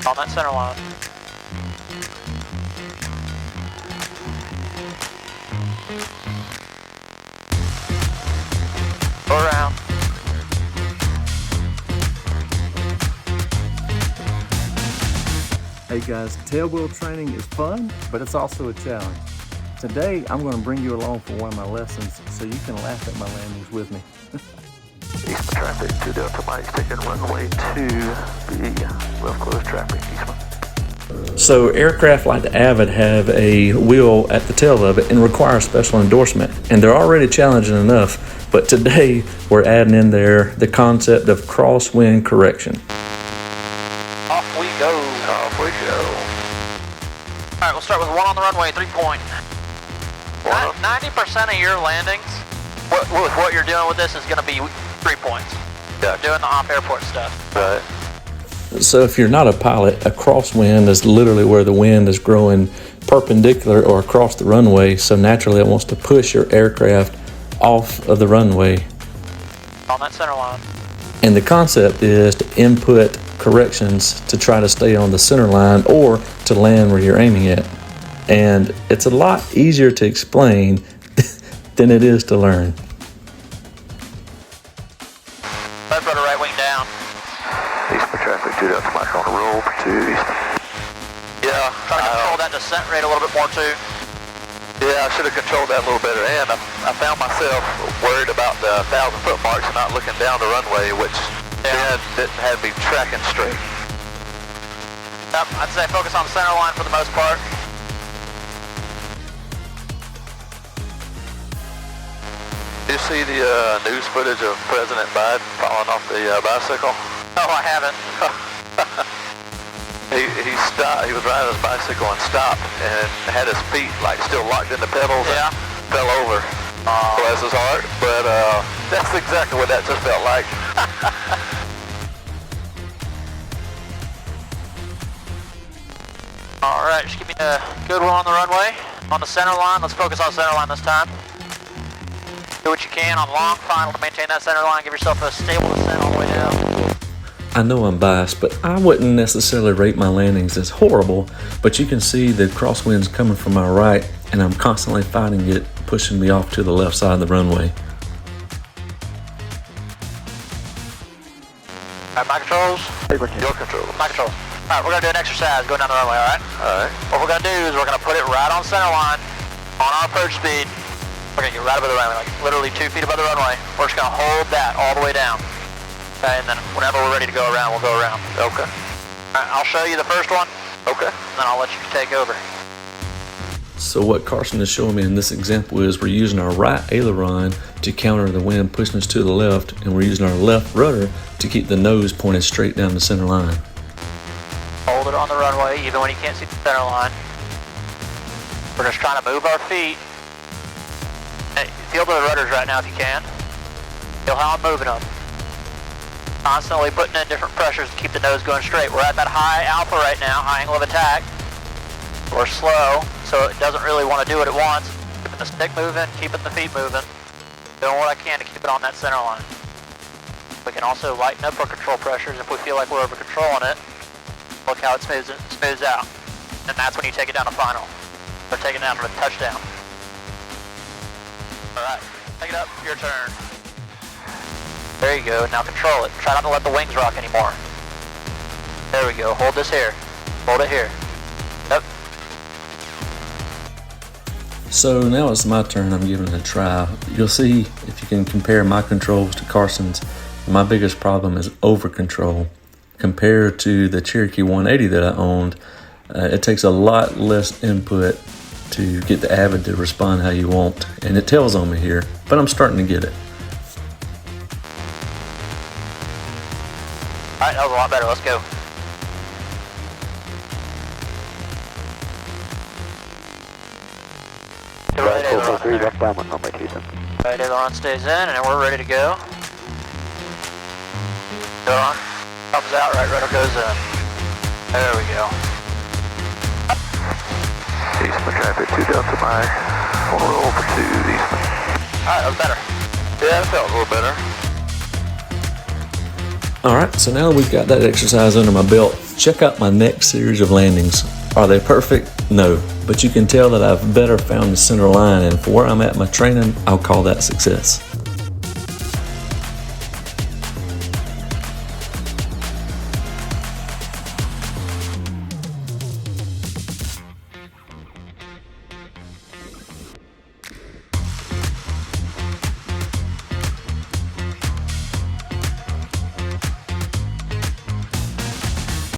On that center line. Go around. Hey guys, tailwheel training is fun, but it's also a challenge. Today, I'm going to bring you along for one of my lessons so you can laugh at my landings with me. Eastman traffic to Delta Mike, taking runway 2, the left closed traffic, Eastman. So aircraft like the Avid have a wheel at the tail of it and require special endorsement. And they're already challenging enough, but today we're adding in there the concept of crosswind correction. Off we go. Off we go. All right, we'll start with one on the runway, 3 point. 90% of your landings, with what you're doing with this, is going to be 3 points. Gotcha. Doing the off-airport stuff. Right. So if you're not a pilot, a crosswind is literally where the wind is growing perpendicular or across the runway, so naturally it wants to push your aircraft off of the runway. On that center line. And the concept is to input corrections to try to stay on the center line or to land where you're aiming at. And it's a lot easier to explain than it is to learn. Left rudder, right wing down. Eastman traffic to Delta Mike on the roll for 2, Eastman. Yeah. Try to control that descent rate a little bit more too. Yeah, I should have controlled that a little better, and I found myself worried about the 1,000-foot marks and not looking down the runway, which then didn't have me tracking straight. Yep, I'd say focus on the center line for the most part. Did you see the news footage of President Biden falling off the bicycle? No, I haven't. He stopped. He was riding his bicycle and stopped and had his feet like still locked in the pedals and fell over. Bless his heart. But that's exactly what that just felt like. All right, just give me a good one on the runway. On the center line, let's focus on the center line this time. Do what you can on long final to maintain that center line. Give yourself a stable descent all the way down. I know I'm biased, but I wouldn't necessarily rate my landings as horrible, but you can see the crosswinds coming from my right, and I'm constantly fighting it, pushing me off to the left side of the runway. All right, my controls. Your control. My controls. All right, we're gonna do an exercise going down the runway, all right? All right. What we're gonna do is we're gonna put it right on center line, on our approach speed. We're gonna get right above the runway, like literally 2 feet above the runway. We're just gonna hold that all the way down. Okay, and then whenever we're ready to go around, we'll go around. Okay. All right, I'll show you the first one. Okay. Then I'll let you take over. So what Carson is showing me in this example is we're using our right aileron to counter the wind pushing us to the left, and we're using our left rudder to keep the nose pointed straight down the center line. Hold it on the runway, even when you can't see the center line. We're just trying to move our feet. Hey, feel the rudders right now if you can. Feel how I'm moving them. Constantly putting in different pressures to keep the nose going straight. We're at that high alpha right now, high angle of attack. We're slow, so it doesn't really want to do what it wants. Keeping the stick moving, keeping the feet moving. Doing what I can to keep it on that center line. We can also lighten up our control pressures if we feel like we're over controlling it. Look how it smooths out. And that's when you take it down to final. Or take it down to a touchdown. Alright, take it up, your turn. There you go, now control it. Try not to let the wings rock anymore. There we go, hold this here. Hold it here. Yep. So now it's my turn, I'm giving it a try. You'll see if you can compare my controls to Carson's. My biggest problem is over control. Compared to the Cherokee 180 that I owned, it takes a lot less input to get the Avid to respond how you want. And it tells on me here, but I'm starting to get it. Alright, that was a lot better, let's go. Right aileron stays in, and then we're ready to go. Aileron comes out, right rudder goes in. There we go. Eastman traffic to Delta Mike on the roll for 2, Eastman. Alright, that was better. Yeah, it felt a little better. All right, so now we've got that exercise under my belt. Check out my next series of landings. Are they perfect? No, but you can tell that I've better found the center line, and for where I'm at in my training, I'll call that success.